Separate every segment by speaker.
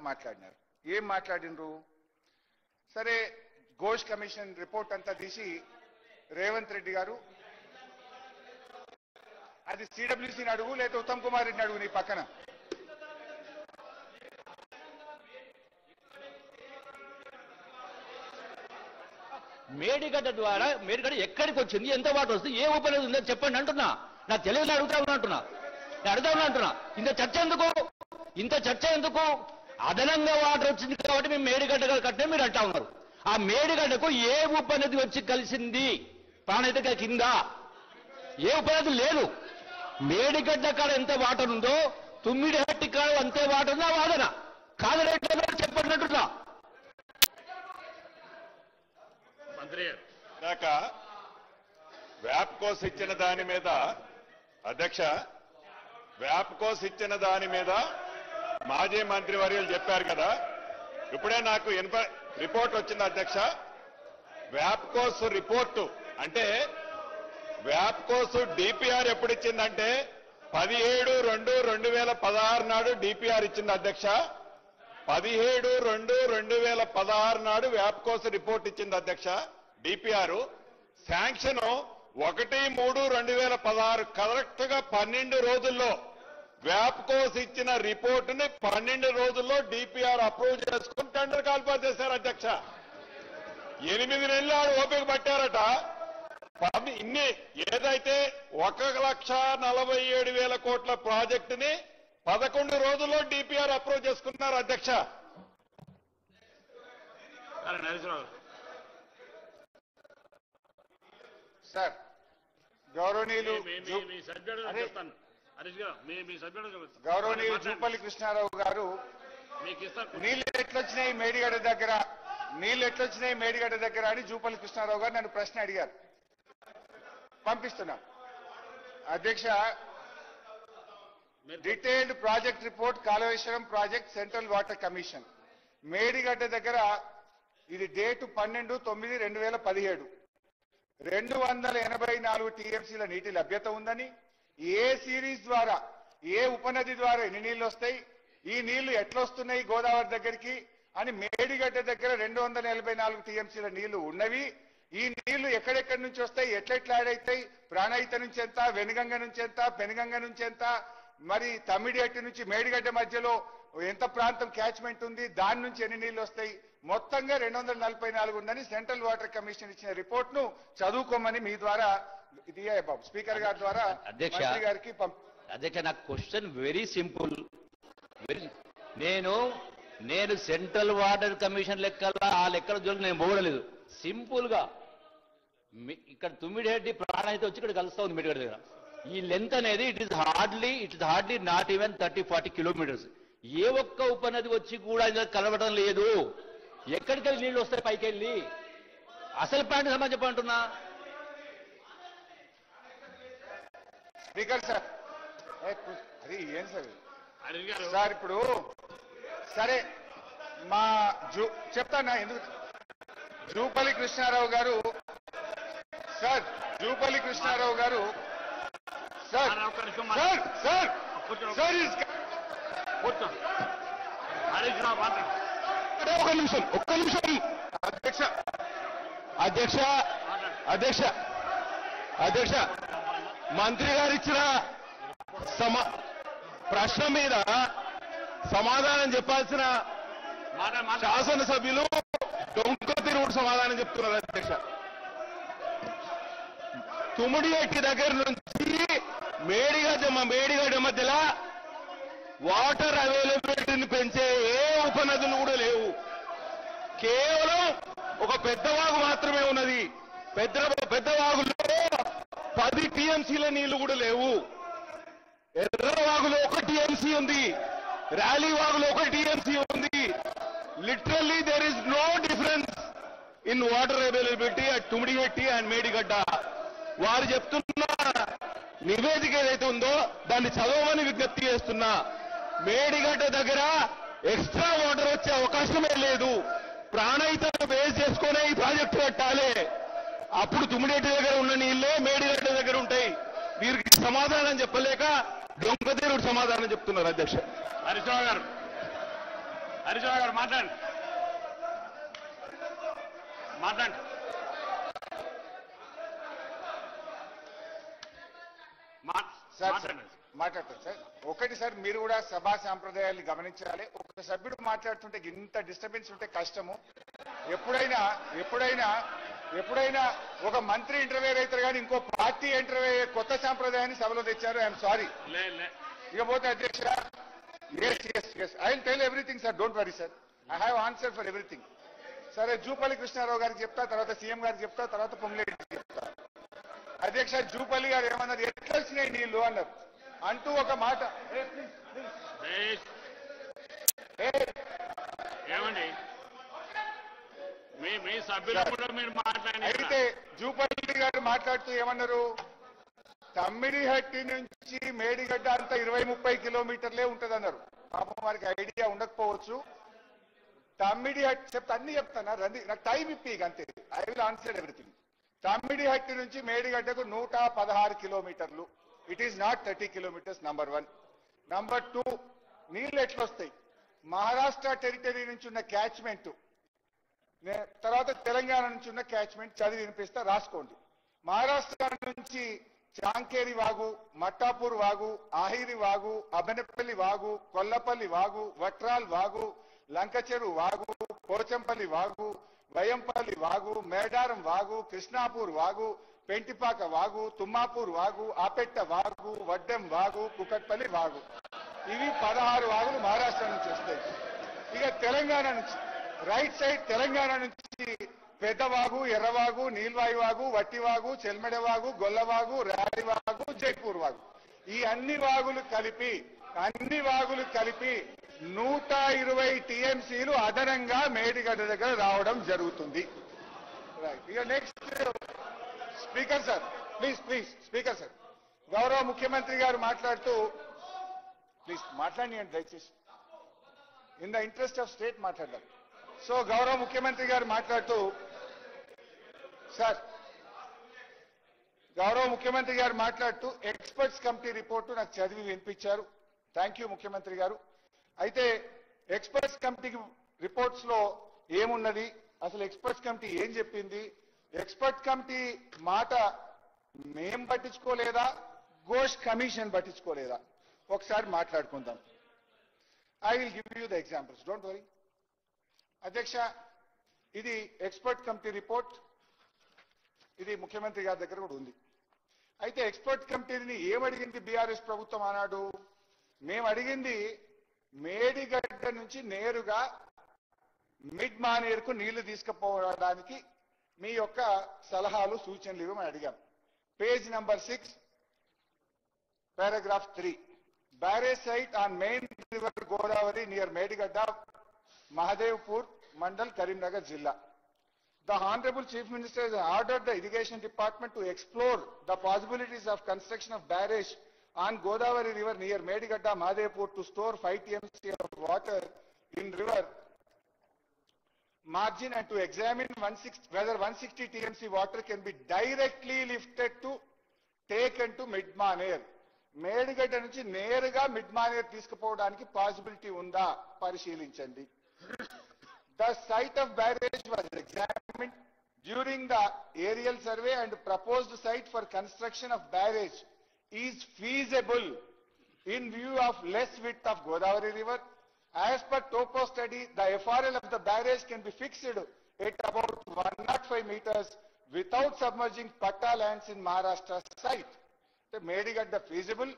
Speaker 1: మాట్లాడినారు. ఏం మాట్లాడినరు? సరే, ఘోష్ కమిషన్ రిపోర్ట్ అంతా తీసి రేవంత్ రెడ్డి గారు, అది సిడబ్ల్యూసీని అడుగు లేదా ఉత్తమ్ కుమార్ రెడ్డిని అడుగు నీ పక్కన.
Speaker 2: మేడిగడ్డ ద్వారా మేడిగడ్డ ఎక్కడికి వచ్చింది, ఎంత వాటర్ వస్తుంది, ఏ ఉపయోగం ఉందో చెప్పండి అంటున్నా. నాకు తెలియదు, అడుగుతా ఉన్నా. ఇంత చర్చ ఎందుకు? అదనంగా వాటర్ వచ్చింది కాబట్టి మేము మేడిగడ్డ కట్టే మీరు అంటా ఉన్నారు. ఆ మేడిగడ్డకు ఏ ఉపనది వచ్చి కలిసింది? ప్రాణహిత కింద ఏ ఉపనది లేదు. మేడిగడ్డ కాడ ఎంత వాటర్ ఉందో తుమ్మిడిహట్టి కాడ అంతే వాటర్ ఉందా? వాదన కాదరేట్లో చెప్పంటున్నా.
Speaker 3: ఇందాక వ్యాప్కోస్ ఇచ్చిన దాని మీద అధ్యక్ష, వ్యాప్కోస్ ఇచ్చిన దాని మీద మాజీ మంత్రి వర్యులు చెప్పారు కదా. ఇప్పుడే నాకు రిపోర్ట్ వచ్చింది అధ్యక్ష. వ్యాప్కోస్ రిపోర్టు అంటే వ్యాప్కోస్ డిపిఆర్ ఎప్పుడు ఇచ్చిందంటే 17/2/2016 నాడు డిపిఆర్ ఇచ్చింది అధ్యక్ష. 17/2/2016 నాడు వ్యాప్కోస్ రిపోర్ట్ ఇచ్చింది అధ్యక్ష. డిపిఆర్ శాంక్షన్ 1/3/2016 కరెక్ట్ గా 12 రోజుల్లో వ్యాప్కోస్ ఇచ్చిన రిపోర్టుని 12 రోజుల్లో డిపిఆర్ అప్రూవ్ చేసుకుని టెండర్ కాల్ఫర్ చేశారు అధ్యక్ష. 8 నెలలు ఓపిక పట్టారట. ఇన్ని ఏదైతే 1,47,000 కోట్ల ప్రాజెక్టుని 11 రోజుల్లో డిపిఆర్ అప్రూవ్ చేసుకున్నారు అధ్యక్ష.
Speaker 1: సార్ గౌరవనీయులు జూపల్లి కృష్ణారావు గారు, నీళ్ళు ఎట్లొచ్చినాయి మేడిగడ్డ దగ్గర అని జూపల్లి కృష్ణారావు గారు నన్ను ప్రశ్న అడిగారు. పంపిస్తున్నా అధ్యక్ష. Detailed project report Kaleshwaram project central water commission Medigadda దగ్గర ఇది డేటు 12/9/2017 284 టీఎంసీల నీటి లభ్యత ఉందని, ఏ సిరీస్ ద్వారా ఏ ఉపనది ద్వారా ఎన్ని నీళ్లు వస్తాయి, ఈ నీళ్లు ఎట్లొస్తున్నాయి గోదావరి దగ్గరికి అని మేడిగడ్డ దగ్గర 284 టీఎంసీల నీళ్లు ఉన్నవి. ఈ నీళ్లు ఎక్కడెక్కడి నుంచి వస్తాయి, ఎట్లెట్లా యాడ్ అవుతాయి, ప్రాణహిత నుంచి ఎంత, వెనుగంగ నుంచి ఎంత, పెనుగంగ నుంచి ఎంత, మరి తమ్మిడిహట్టి నుంచి మేడిగడ్డ మధ్యలో ఎంత ప్రాంతం క్యాచ్మెంట్ ఉంది, దాని నుంచి ఎన్ని నీళ్లు వస్తాయి, మొత్తంగా 244 ఉందని సెంట్రల్ వాటర్ కమిషన్ ఇచ్చిన రిపోర్ట్ ను చదువుకోమని మీ ద్వారా బాబు స్పీకర్ గారి ద్వారా మంత్రి గారికి
Speaker 2: అధ్యక్ష. నా క్వశ్చన్ వెరీ సింపుల్. నేను సెంట్రల్ వాటర్ కమిషన్ లెక్కల ఆ లెక్కల జోలికి నేను పోవడలేదు. సింపుల్ గా ఇక్కడ తుమ్మిడిహెడ్డి ప్రాణహిత వచ్చి ఇక్కడ కలుస్తా ఉంది మేడిగడ్డ దగ్గర. ఈ లెంత్ అనేది it is hardly not even 30-40 kilometres. ఏ ఒక్క ఉపనది వచ్చి కూడా ఇలా కలవడం లేదు. ఎక్కడికెళ్ళి నీళ్లు వస్తాయి పైకి వెళ్ళి? అసలు పాయింట్ సమాజం చెప్పంటున్నా.
Speaker 1: స్పీకర్ సార్, అది ఏం సార్ ఇప్పుడు సరే మా చెప్తానా ఎందుకు జూపల్లి కృష్ణారావు గారు సార్ సార్
Speaker 3: ఒక్క నిమిషం అధ్యక్ష మంత్రి గారు ఇచ్చిన ప్రశ్న మీద సమాధానం చెప్పాల్సిన శాసనసభ్యులు డొంక తిరుగుడు సమాధానం చెప్తున్నారు అధ్యక్ష. తుమ్మిడిహట్టి దగ్గర నుంచి మేడిగడ్డ మధ్యలో వాటర్ అవైలబిలిటీని పెంచే ఏ ఉపనదులు కూడా లేవు. కేవలం ఒక పెద్ద వాగు మాత్రమే ఉన్నది. పెద్ద వాగులో 10 టీఎంసీల నీళ్లు కూడా లేవు. ఎర్ర వాగులో 1 టీఎంసీ ఉంది, ర్యాలీ వాగులో 1 టీఎంసీ ఉంది. Literally there is no difference in water availability at Tummidihatti and Medigadda. వారు చెప్తున్న నివేదిక ఏదైతే ఉందో దాన్ని చదవమని విజ్ఞప్తి చేస్తున్నా. మేడిగడ్డ దగ్గర ఎక్స్ట్రా వాటర్ వచ్చే అవకాశమే లేదు. ప్రాణహితను బేస్ చేసుకునే ఈ ప్రాజెక్టు కట్టాలి. అప్పుడు తుమ్మిడిహట్టి దగ్గర ఉన్న నీళ్లే మేడిగడ్డ దగ్గర ఉంటాయి. వీరికి సమాధానం చెప్పలేక డొంకదేరుడు సమాధానం చెప్తున్నారు అధ్యక్ష.
Speaker 4: హరీశ్రావు గారు మాట్లాడండి. మాట్లాడండి.
Speaker 1: సార్ మాట్లాడతారు సార్. ఒకటి సార్, మీరు కూడా సభా సాంప్రదాయాన్ని గమనించాలి. ఒక సభ్యుడు మాట్లాడుతుంటే ఇంత డిస్టర్బెన్స్ ఉంటే కష్టము. ఎప్పుడైనా ఎప్పుడైనా ఎప్పుడైనా ఒక మంత్రి ఇంటర్వ్యూ అవుతారు కానీ ఇంకో పార్టీ ఇంటర్వ్యూ కొత్త సాంప్రదాయాన్ని సభలో తెచ్చారు. I'm sorry. ఇకపోతే అధ్యక్ష, I will tell everything sir, don't worry sir, I have answer for everything. సరే, జూపల్లి కృష్ణారావు గారికి చెప్తా, తర్వాత సీఎం గారికి చెప్తా, తర్వాత పొంగులేటికి చెప్తా. అధ్యక్ష, జూపల్లి గారు ఏమన్నారు, ఎట్లా వచ్చినాయి నీళ్లు అన్నారు. అంటూ ఒక మాట
Speaker 4: ఏమండి మీ సభ్యులు కూడా మీరు మాట్లాడండి.
Speaker 1: అయితే జూపల్లి గారు మాట్లాడుతూ ఏమన్నారు, తమ్మిడిహట్టి నుంచి మేడిగడ్డ అంతా 20-30 కిలోమీటర్లే ఉంటదన్నారు. పాపం వారికి ఐడియా ఉండకపోవచ్చు. తమ్మిడిహట్టి చెప్తా, అన్ని చెప్తాను, రండి నాకు టైం ఇప్పి అంతే. I will answer everything. Tummidihatti నుంచి మేడిగడ్డకు 116 కిలోమీటర్లు. It is not 30 kilometres. Number 1. Number 2, నీళ్లు ఎట్లొస్తాయి? మహారాష్ట్ర టెరిటరీ నుంచి ఉన్న క్యాచ్మెంట్, తర్వాత తెలంగాణ నుంచి ఉన్న క్యాచ్మెంట్ చదివి వినిపిస్తా, రాసుకోండి. మహారాష్ట్ర నుంచి చాంకేరి వాగు, మట్టాపూర్ వాగు, ఆహిరి వాగు, అబెనపల్లి వాగు, కొల్లపల్లి వాగు, వట్రాల్ వాగు, లంకచెరు వాగు, పోచంపల్లి వాగు, వయంపల్లి వాగు, మేడారం వాగు, కృష్ణాపూర్ వాగు, పెంటిపాక వాగు, తుమ్మాపూర్ వాగు, ఆపెట్ట వాగు, వడ్డెం వాగు, కుకట్పల్లి వాగు. ఇవి 16 వాగులు మహారాష్ట్ర నుంచి వస్తాయి. ఇక తెలంగాణ నుంచి రైట్ సైడ్, తెలంగాణ నుంచి పెద్దవాగు, ఎర్రవాగు, నీల్వాయి వాగు, వట్టివాగు, చెల్మెడవాగు, గొల్లవాగు, రాడివాగు, జైపూర్ వాగు. ఈ అన్ని వాగులు కలిపి 120 టీఎంసీలు అదనంగా మేడిగడ్డ దగ్గర రావడం జరుగుతుంది. ఇక next speaker sir, please speaker sir, గౌరవ ముఖ్యమంత్రి గారు మాట్లాడుతూ, ప్లీజ్ మాట్లాడియండి దయచేసి, in the interest of state మాట్లాడారు. సో గౌరవ ముఖ్యమంత్రి గారు మాట్లాడుతూ, సార్ గౌరవ ముఖ్యమంత్రి గారు మాట్లాడుతూ ఎక్స్పర్ట్స్ కమిటీ రిపోర్టు నాకు చదివి వినిపించారు. థ్యాంక్ యూ ముఖ్యమంత్రి గారు. అయితే ఎక్స్పర్ట్స్ కమిటీ రిపోర్ట్స్ లో ఏమున్నది, అసలు ఎక్స్పర్ట్స్ కమిటీ ఏం చెప్పింది, ఎక్స్పర్ట్ కమిటీ మాట మేం పట్టించుకోలేదా, ఘోష్ కమిషన్ పట్టించుకోలేదా, ఒకసారి మాట్లాడుకుందాం. I will give you the examples, don't worry. అధ్యక్ష, ఇది ఎక్స్పర్ట్ కమిటీ రిపోర్ట్, ఇది ముఖ్యమంత్రి గారి దగ్గర కూడా ఉంది. అయితే ఎక్స్పర్ట్ కమిటీని ఏమడిగింది బీఆర్ఎస్ ప్రభుత్వం ఆనాడు? మేము అడిగింది మేడిగడ్డ నుంచి నేరుగా మిడ్ మానేరుకు నీళ్లు తీసుకుపోవడానికి మీ యొక్క సలహాలు సూచనలు ఇవ్వమని అడిగాం. Page number 6, paragraph 3. Barrage site on main river Godavari near Medigadda, Mahadevpur, Mandal, Karimnagar Jilla. The Honorable Chief Minister has ordered the Irrigation Department to explore the possibilities of construction of barrage on Godavari River near Medigadda, Mahadevpur to store 5 TMC of water in river margin and to examine whether 160 TMC water can be directly lifted to taken to Midmaner. Medigadda నుంచి నేరుగా మిడ్మానేర్ తీసుకుపోవడానికి possibility ఉందా పరిశీలించండి. The site of barrage was examined during the aerial survey and proposed site for construction of barrage is feasible in view of less width of Godavari River. As per topo study, the FRL of the barrage can be fixed at about 105 meters without submerging Patta lands in Maharashtra site. Medigadda feasible,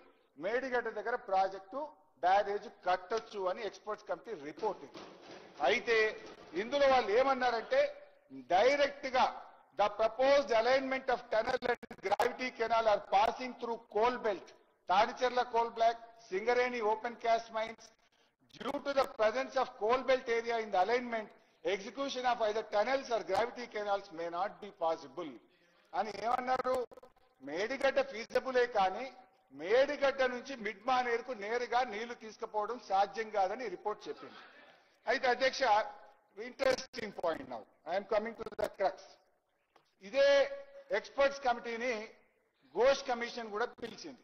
Speaker 1: Medigadda దగ్గర project barrage కట్టొచ్చు అని experts committee report. అయితే ఇందులో వాళ్ళు ఏమన్నారంటే, direct గా the proposed alignment of tunnel and gravity canal are passing through coal belt, Tadicherla coal block, Singareni open cast mines. Due to the presence of coal belt area in the alignment, execution of either tunnels or gravity canals may not be possible అని ఏమన్నారు. మేడిగడ్డ ఫీజబులే కానీ మేడిగడ్డ నుంచి mid మానేరుకు నేరుగా నీళ్లు తీసుకుపోవడం సాధ్యం కాదని report చెప్పింది. అయితే అధ్యక్ష, interesting point now I'm coming to the crux. ఇదే ఎక్స్పర్ట్స్ కమిటీని ఘోష్ కమిషన్ కూడా పిలిచింది.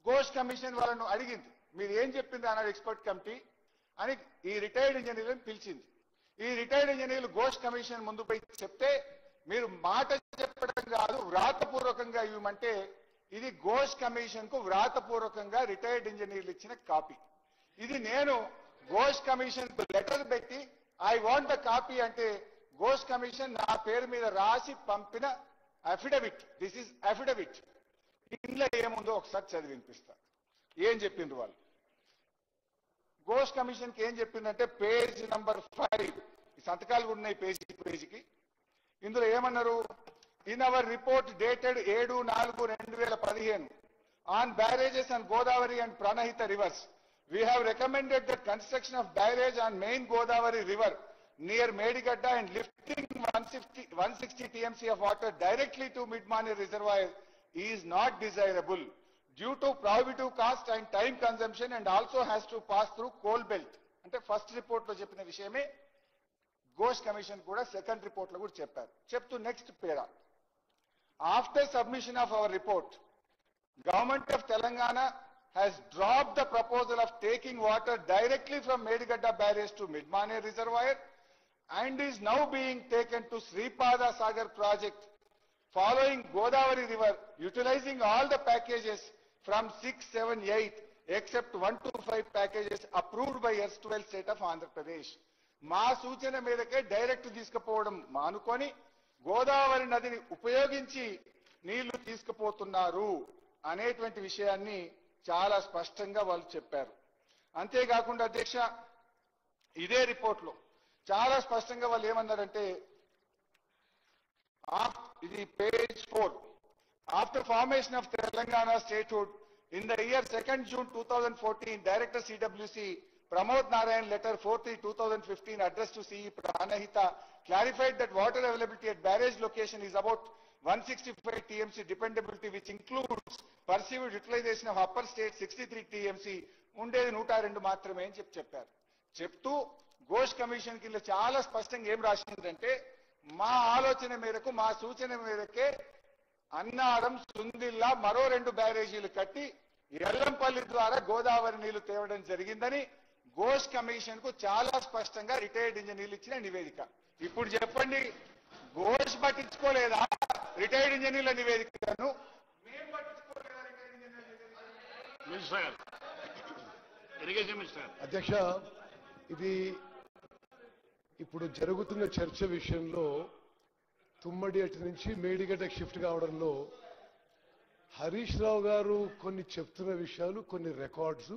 Speaker 1: ఘోష్ కమిషన్ వాళ్ళను అడిగింది, మీరు ఏం చెప్పింది అన్నాడు ఎక్స్పర్ట్ కమిటీ. అని ఈ రిటైర్డ్ ఇంజనీర్లను పిలిచింది. ఈ రిటైర్డ్ ఇంజనీర్లు ఘోష్ కమిషన్ ముందు పోయి చెప్తే మీరు మాట చెప్పడం కాదు వ్రాతపూర్వకంగా ఇవ్వమంటే ఇది ఘోష్ కమిషన్ కు వ్రాతపూర్వకంగా రిటైర్డ్ ఇంజనీర్లు ఇచ్చిన కాపీ. ఇది నేను ఘోష్ కమిషన్ కు లెటర్ పెట్టి ఐ వాంట్ ద కాపీ అంటే ఘోష్ కమిషన్ నా పేరు మీద రాసి పంపిన అఫిడవిట్. This is affidavit. ఇందులో ఏముందో ఒకసారి చదివి వినిపిస్తా. ఏం చెప్పిండ్రు వాళ్ళు? ఘోష్ కమిషన్ కి ఏం చెప్పిందంటే పేజ్ నంబర్ 5 ఈ సంతకాలు కూడా ఉన్నాయి పేజీకి. ఇందులో ఏమన్నారు? In our report dated 7/4/2015 on barrages and Godavari and Pranahita reverse we have recommended that construction of barrage on main Godavari river near Medigadda and lifting 160 TMC of water directly to Midmani reservoir is not desirable due to prohibitive cost and time consumption and also has to pass through coal belt. అంటే first report లో చెప్పిన విషయమే Ghosh commission కూడా second report లో కూడా చెప్పారు. చెప్తూ next para, after submission of our report government of Telangana has dropped the proposal of taking water directly from Medigadda barrage to Midmane reservoir and is now being taken to Sripada Sagar project following Godavari river utilizing all the packages from 6, 7, 8 except 1 to 5 packages approved by erstwhile state of Andhra Pradesh. మా సూచన మేరకే direct తీసుకుపోవడం మానుకొని గోదావరి నదిని ఉపయోగించి నీళ్లు తీసుకుపోతున్నారు అనేటువంటి విషయాన్ని చాలా స్పష్టంగా వాళ్ళు చెప్పారు. అంతేకాకుండా అధ్యక్ష ఇదే రిపోర్ట్ లో చాలా స్పష్టంగా వాళ్ళు ఏమన్నారంటే ఇది page 4 after formation of Telangana statehood in the year 2 June 2014 director CWC Pramod Narayan letter 4/3/2015 addressed to CE Pranahita clarified that water availability at barrage location is about 165 TMC dependability which includes perceived utilization of upper state 63 TMC ఉండేది 102 మాత్రమే అని చెప్పారు. చెప్తూ Ghosh commission కింద చాలా స్పష్టంగా ఏం రాసిందంటే మా ఆలోచన మేరకు మా సూచన మేరకే అన్నారం సుందిల్లా మరో 2 బ్యారేజీలు కట్టి ఎల్లంపల్లి ద్వారా గోదావరి నీళ్లు తేవడం జరిగిందని ఘోష్ కమిషన్ కు చాలా స్పష్టంగా రిటైర్డ్ ఇంజనీర్లు ఇచ్చిన నివేదిక. ఇప్పుడు చెప్పండి ఘోష్ పట్టించుకోలేదా రిటైర్డ్ ఇంజనీర్ల నివేదికను? మేము పట్టించుకోలేదా రిటైర్డ్ ఇంజనీర్ల నివేదిక?
Speaker 4: Irrigation minister.
Speaker 5: అధ్యక్ష, ఇది ఇప్పుడు జరుగుతున్న చర్చ విషయంలో తుమ్మడి అటు నుంచి మేడిగడ్డకు షిఫ్ట్ కావడంలో హరీష్ రావు గారు కొన్ని చెప్తున్న విషయాలు కొన్ని రికార్డ్స్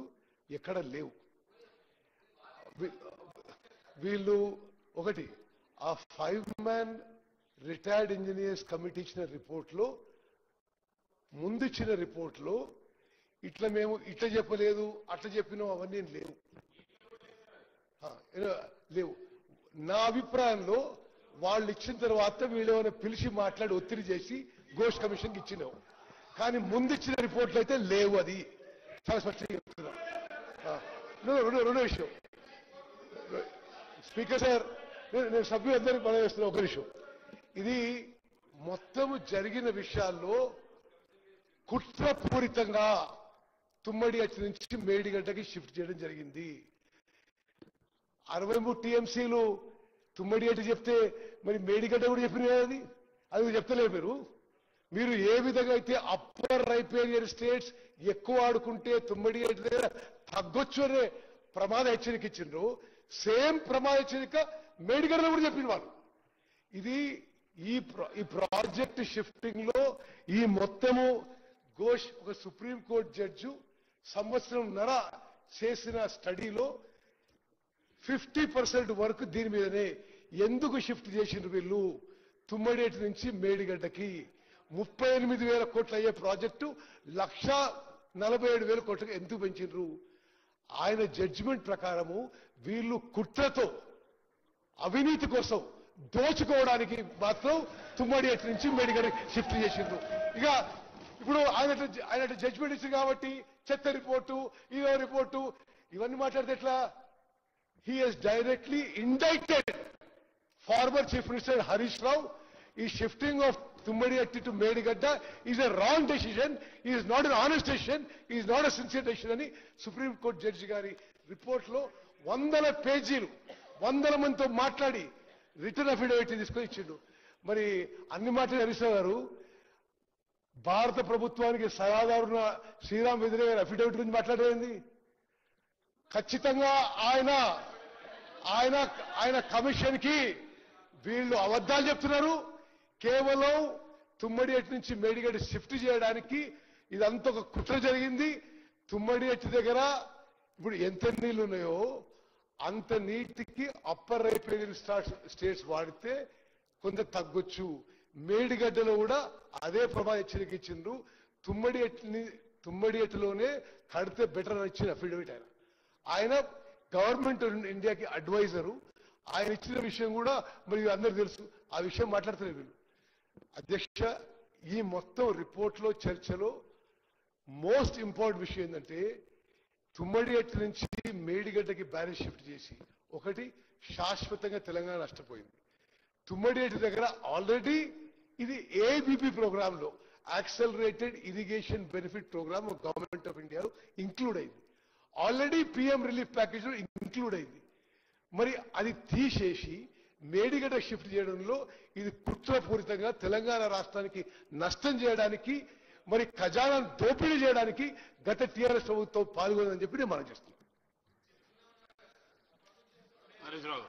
Speaker 5: ఎక్కడ లేవు. వీళ్ళు ఒకటి ఆ 5-man రిటైర్డ్ ఇంజనీర్స్ కమిటీ ఇచ్చిన రిపోర్ట్లో ముందిచ్చిన రిపోర్ట్లో ఇట్లా మేము ఇట్లా చెప్పలేదు అట్లా చెప్పినాం అవన్నీ లేవు లేవు. నా అభిప్రాయంలో వాళ్ళు ఇచ్చిన తర్వాత వీళ్ళు ఏమైనా పిలిచి మాట్లాడి ఒత్తిడి చేసి ఘోష్ కమిషన్కి ఇచ్చినావు, కానీ ముందిచ్చిన రిపోర్ట్లు అయితే లేవు. అది చాలా స్పష్టంగా చెప్తున్నా. రెండో విషయం స్పీకర్ సార్, నేను సభ్యులందరికీ మనం వేస్తున్నా ఒక విషయం. ఇది మొత్తము జరిగిన విషయాల్లో కుట్రపూరితంగా తుమ్మడి అచ్చి నుంచి మేడిగడ్డకి షిఫ్ట్ చేయడం జరిగింది. 63 TMCలు తుమ్మడి అట్టి చెప్తే మరి మేడిగడ్డ కూడా చెప్పినది అది చెప్తలేరు. మీరు ఏ విధంగా అయితే అప్పర్ రైపేరియర్ స్టేట్స్ ఎక్కువ ఆడుకుంటే తుమ్మడి అట్టి దగ్గర తగ్గొచ్చు అనే ప్రమాద హెచ్చరిక ఇచ్చిండ్రు, సేమ్ ప్రమాద హెచ్చరిక మేడిగడ్డలో కూడా చెప్పిన వాళ్ళు. ఇది ఈ ప్రాజెక్ట్ షిఫ్టింగ్ లో ఈ మొత్తము ఘోష్ ఒక సుప్రీంకోర్టు జడ్జి సంవత్సరంన్నర చేసిన స్టడీలో 50% వరకు దీని మీదనే ఎందుకు షిఫ్ట్ చేసిండ్రు వీళ్ళు తుమ్మడేటి నుంచి మేడిగడ్డకి 38,000 కోట్లు అయ్యే ప్రాజెక్టు 1,47,000 కోట్లకు ఎందుకు పెంచిండ్రు? ఆయన జడ్జిమెంట్ ప్రకారము వీళ్ళు కుట్రతో అవినీతి కోసం దోచుకోవడానికి మాత్రం తుమ్మడేటి నుంచి మేడిగడ్డకి షిఫ్ట్ చేసిండ్రు. ఇక ఇప్పుడు ఆయన జడ్జిమెంట్ ఇచ్చింది కాబట్టి చెత్త రిపోర్టు ఇదో రిపోర్టు ఇవన్నీ మాట్లాడితే ఎట్లా? He has directly indicted former Chief Minister Harish Rao. Is shifting of Tummadiyatti to Medigadda is a wrong decision. He is not an honest decision. He is not a sincere decision. అని supreme court judge గారి report లో వందల పేజీలు 100 మందితో మాట్లాడి return affidavit తీసుకొని ఇచ్చిండు. మరి అన్ని మాటలు హరీష్ రావు గారు భారత ప్రభుత్వానికి సలహాదారున్న శ్రీరామ్ వెదిరే గారి అఫిడవిట్ గురించి మాట్లాడేది. ఖచ్చితంగా ఆయన కమిషన్ కి వీళ్ళు అబద్ధాలు చెప్తున్నారు. కేవలం తుమ్మడిహట్టి నుంచి మేడిగడ్డ షిఫ్ట్ చేయడానికి ఇదంతా ఒక కుట్ర జరిగింది. తుమ్మడిహట్టి దగ్గర ఇప్పుడు ఎంత నీళ్లు ఉన్నాయో అంత నీటికి అప్పర్ రైపేరియన్ స్టేట్స్ వాడితే కొంత తగ్గొచ్చు. మేడిగడ్డలో కూడా అదే ప్రభావం హెచ్చరిక ఇచ్చిండ్రు. తుమ్మడిహట్టిలోనే కడితే బెటర్ అని ఇచ్చిన అఫిడవిట్ ఆయన గవర్నమెంట్ ఇండియాకి అడ్వైజరు. ఆయన ఇచ్చిన విషయం కూడా మరి అందరూ తెలుసు. ఆ విషయం మాట్లాడుతున్నారు వీళ్ళు. అధ్యక్ష, ఈ మొత్తం రిపోర్ట్లో చర్చలో మోస్ట్ ఇంపార్టెంట్ విషయం ఏంటంటే తుమ్మడిహట్టి నుంచి మేడిగడ్డకి బ్యారేజ్ షిఫ్ట్ చేసి ఒకటి శాశ్వతంగా తెలంగాణ నష్టపోయింది. తుమ్మడిహట్టి దగ్గర ఆల్రెడీ ఇది ఏబీపీ ప్రోగ్రామ్ లో accelerated irrigation benefit program government of ఇండియాలో ఇంక్లూడ్ అయింది. ఆల్రెడీ పిఎం రిలీఫ్ ప్యాకేజ్ లో ఇంక్లూడ్ అయింది. మరి అది తీసేసి మేడిగడ్డ షిఫ్ట్ చేయడంలో ఇది కుట్రపూరితంగా తెలంగాణ రాష్ట్రానికి నష్టం చేయడానికి మరి ఖజానాను దోపిడీ చేయడానికి గత టీఆర్ఎస్ ప్రభుత్వం పాల్గొందని చెప్పి నేను మనం చేస్తున్నాను.
Speaker 4: హరీష్ రావు